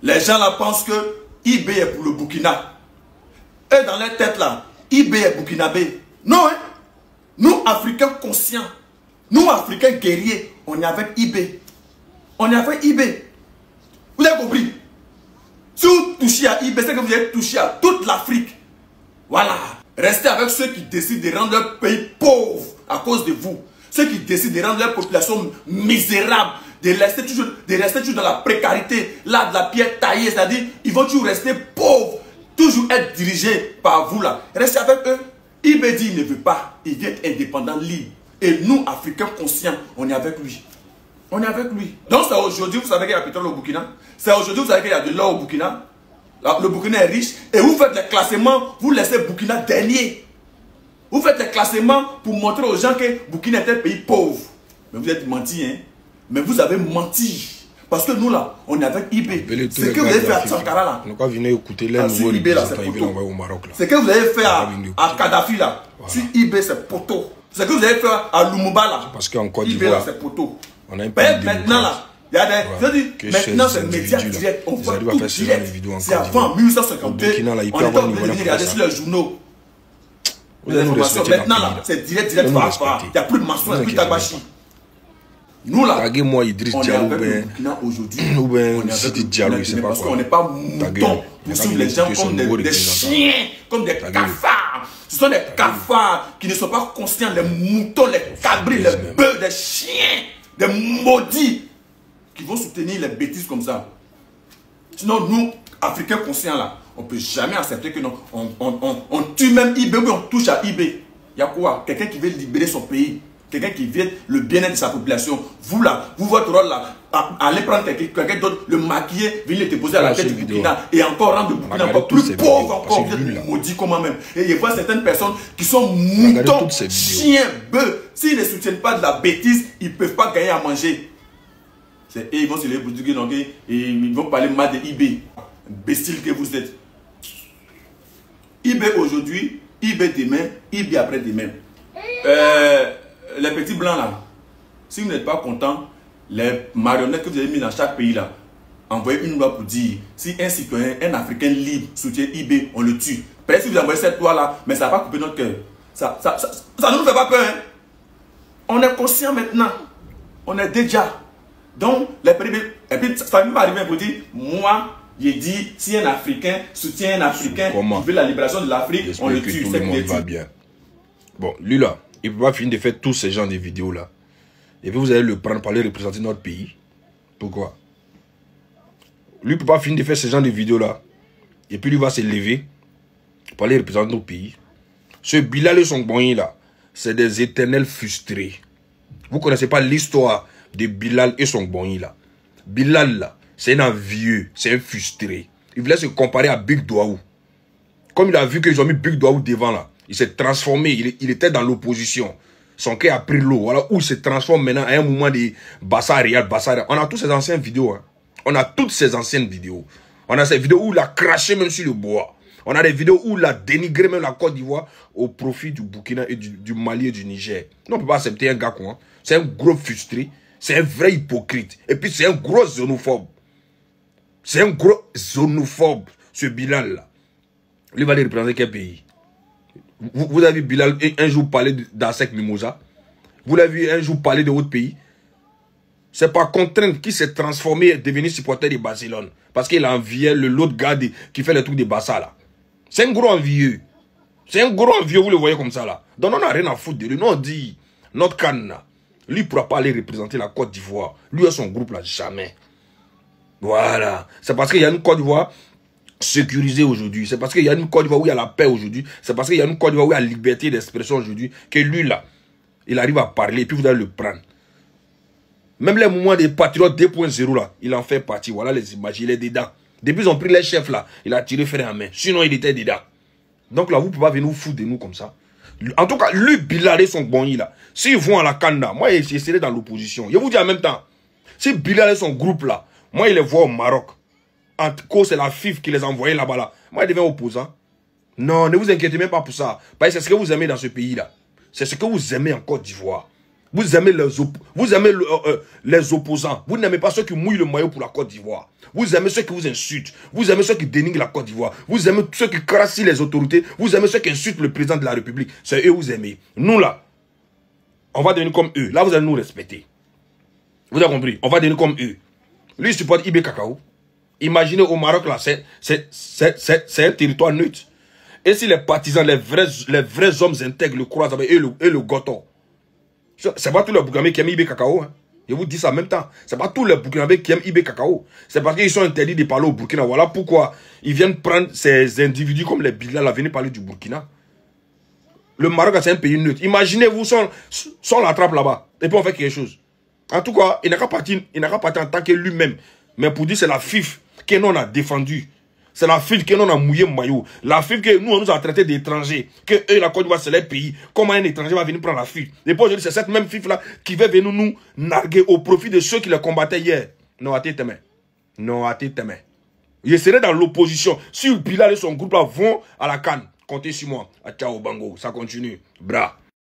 Les gens là pensent que IB est pour le Burkina. Et dans leur tête là, IB est burkinabé. Non, hein? Nous, Africains conscients, nous, Africains guerriers, on est avec IB. On est avec IB. Vous avez compris? Si vous touchez à IB, c'est que vous avez touché à toute l'Afrique. Voilà. Restez avec ceux qui décident de rendre leur pays pauvre à cause de vous. Ceux qui décident de rendre leur population misérable, de rester toujours dans la précarité, là, de la pierre taillée, c'est-à-dire, ils vont toujours rester pauvres, toujours être dirigés par vous là. Restez avec eux. IB dit, il ne veut pas, il veut être indépendant, libre. Et nous, Africains conscients, on est avec lui. On est avec lui. Donc c'est aujourd'hui, vous savez qu'il y a pétrole au Burkina. C'est aujourd'hui, vous savez qu'il y a de l'or au Burkina. Le Burkina est riche. Et vous faites les classements, vous laissez Burkina dernier. Vous faites les classements pour montrer aux gens que Burkina est un pays pauvre. Mais vous êtes menti, hein. Mais vous avez menti. Parce que nous là, on est avec IB. Ce que vous avez fait à Sankara là. On va venir écouter les nouveaux représentants au Maroc là. Ce que vous avez fait à Kadhafi là. Voilà. Sur IB, c'est poteau. Ce que vous avez fait à Lumumba là. Parce qu'en Côte d'Ivoire, IB là, c'est poteau. On a un maintenant là, il y a des. Voilà. Maintenant c'est médias directs. On voit tout direct. C'est avant 1852. On était obligé de regarder sur les journaux. Les informations. Maintenant là, c'est direct. Il n'y a plus de mensonges, plus d'agbachi. Nous là, moi, Idriss on est Diallo, avec le Burkina aujourd'hui. On est avec parce qu'on n'est pas moutons pour suivre les gens comme des chiens, comme des cafards. Ce sont des cafards qui ne sont pas conscients, les moutons, les cabris, les bœufs, des chiens, des maudits qui vont soutenir les bêtises comme ça. Sinon, nous, Africains conscients là, on ne peut jamais accepter que non, on tue même IB ou on touche à IB. Il y a quoi? Quelqu'un qui veut libérer son pays. Quelqu'un qui veut le bien-être de sa population. Vous là, vous votre rôle là, allez prendre quelqu'un d'autre, le maquiller, venir le déposer à la tête du Burkina et encore rendre le Burkina encore plus pauvre encore. Vous êtes maudit comment même. Et il y a certaines personnes qui sont moutons, chiens, bœufs. S'ils ne soutiennent pas de la bêtise, ils ne peuvent pas gagner à manger. Et ils vont se les boutiques donc et ils vont parler mal de IB. Imbécile que vous êtes. IB aujourd'hui, IB demain, IB après-demain. Les petits blancs là, si vous n'êtes pas content, les marionnettes que vous avez mis dans chaque pays là, envoyez une loi pour dire si un citoyen, un Africain libre soutient IB, on le tue. Peut-être si vous envoyez cette loi là, mais ça ne va pas couper notre cœur. Ça ne nous fait pas peur. Hein? On est conscient maintenant. On est déjà. Donc, les pays. Et puis, ça va m'arriver pour dire moi, j'ai dit si un Africain soutient un Africain qui veut la libération de l'Afrique, on le tue. Tout le monde va bien. Bon, lui là. Il ne peut pas finir de faire tous ces genres de vidéos là. Et puis vous allez le prendre pour aller représenter notre pays. Pourquoi? Lui ne peut pas finir de faire ce genre de vidéos là. Et puis lui va se lever pour aller représenter notre pays. Ce Bilal et son Bonyi là, c'est des éternels frustrés. Vous ne connaissez pas l'histoire de Bilal et son Bonyi là. Bilal là, c'est un vieux, c'est un frustré. Il voulait se comparer à Big Douaou. Comme il a vu qu'ils ont mis Big Douaou devant là. Il s'est transformé, il était dans l'opposition. Son cœur a pris l'eau. Voilà où il se transforme maintenant à un moment de Bassa Riyad. On a toutes ces anciennes vidéos. Hein. On a toutes ces anciennes vidéos. On a ces vidéos où il a craché même sur le bois. On a des vidéos où il a dénigré même la Côte d'Ivoire au profit du Burkina et du Mali et du Niger. Non, on ne peut pas accepter un gars quoi. C'est un gros frustré. C'est un vrai hypocrite. Et puis c'est un gros xénophobe. C'est un gros xénophobe, ce Bilal là. Lui va aller représenter quel pays? Vous avez vu Bilal un jour parler d'Arsène Mimosa? Vous l'avez vu un jour parler de votre pays? C'est par contrainte qu'il s'est transformé et devenu supporter de Barcelone. Parce qu'il a envié l'autre gars qui fait les trucs de Barça là. C'est un gros envieux. C'est un gros envieux, vous le voyez comme ça là. Donc on n'a rien à foutre de lui. Nous on dit, notre canne là, lui ne pourra pas aller représenter la Côte d'Ivoire. Lui et son groupe là, jamais. Voilà. C'est parce qu'il y a une Côte d'Ivoire sécurisé aujourd'hui. C'est parce qu'il y a une Côte d'Ivoire où il y a la paix aujourd'hui. C'est parce qu'il y a une Côte d'Ivoire où il y a la liberté d'expression aujourd'hui que lui là, il arrive à parler et puis vous allez le prendre. Même les moments des patriotes 2.0 là, il en fait partie. Voilà les images, il est dedans. Depuis ils ont pris les chefs là, il a tiré fer en main. Sinon il était dedans. Donc là, vous ne pouvez pas venir vous foutre de nous comme ça. En tout cas, lui, Bilal et son Bonyi là, s'ils vont à la Kanda, moi je serai dans l'opposition. Je vous dis en même temps, si Bilal et son groupe là, moi il les vois au Maroc. En cause, c'est la FIF qui les a envoyés là-bas. Là. Moi, ils deviennent opposants. Non, ne vous inquiétez même pas pour ça. Parce que c'est ce que vous aimez dans ce pays-là. C'est ce que vous aimez en Côte d'Ivoire. Vous aimez les opposants. Vous n'aimez pas ceux qui mouillent le maillot pour la Côte d'Ivoire. Vous aimez ceux qui vous insultent. Vous aimez ceux qui dénigrent la Côte d'Ivoire. Vous aimez ceux qui crassent les autorités. Vous aimez ceux qui insultent le président de la République. C'est eux que vous aimez. Nous là, on va devenir comme eux. Là, vous allez nous respecter. Vous avez compris? On va devenir comme eux. Lui, il supporte IB Cacao. Imaginez au Maroc là, c'est un territoire neutre. Et si les partisans, les vrais hommes intègres le croisent avec eux et le goton. C'est pas tous les Burkinabés qui aiment IB Cacao. Hein. Je vous dis ça en même temps. C'est pas tous les Burkinabés qui aiment IB Cacao. C'est parce qu'ils sont interdits de parler au Burkina. Voilà pourquoi ils viennent prendre ces individus comme les Bilal à venir parler du Burkina. Le Maroc, c'est un pays neutre. Imaginez-vous, son l'attrape là-bas. Et puis on fait quelque chose. En tout cas, il n'a qu'à partir en tant que lui-même. Mais pour dire c'est la FIF que nous on a défendu. C'est la FIF que nous on a mouillé le maillot. La FIF que nous on nous a traité d'étrangers. Que eux, la Côte d'Ivoire, c'est leur pays. Comment un étranger va venir prendre la FIF? Et puis aujourd'hui, c'est cette même FIF là qui va venir nous narguer au profit de ceux qui les combattaient hier. Non, à tes mains. Non, à tes mains. Je serai dans l'opposition. Si Bilal et son groupe là vont à la canne, comptez sur moi. À ciao, bango. Ça continue. Bra.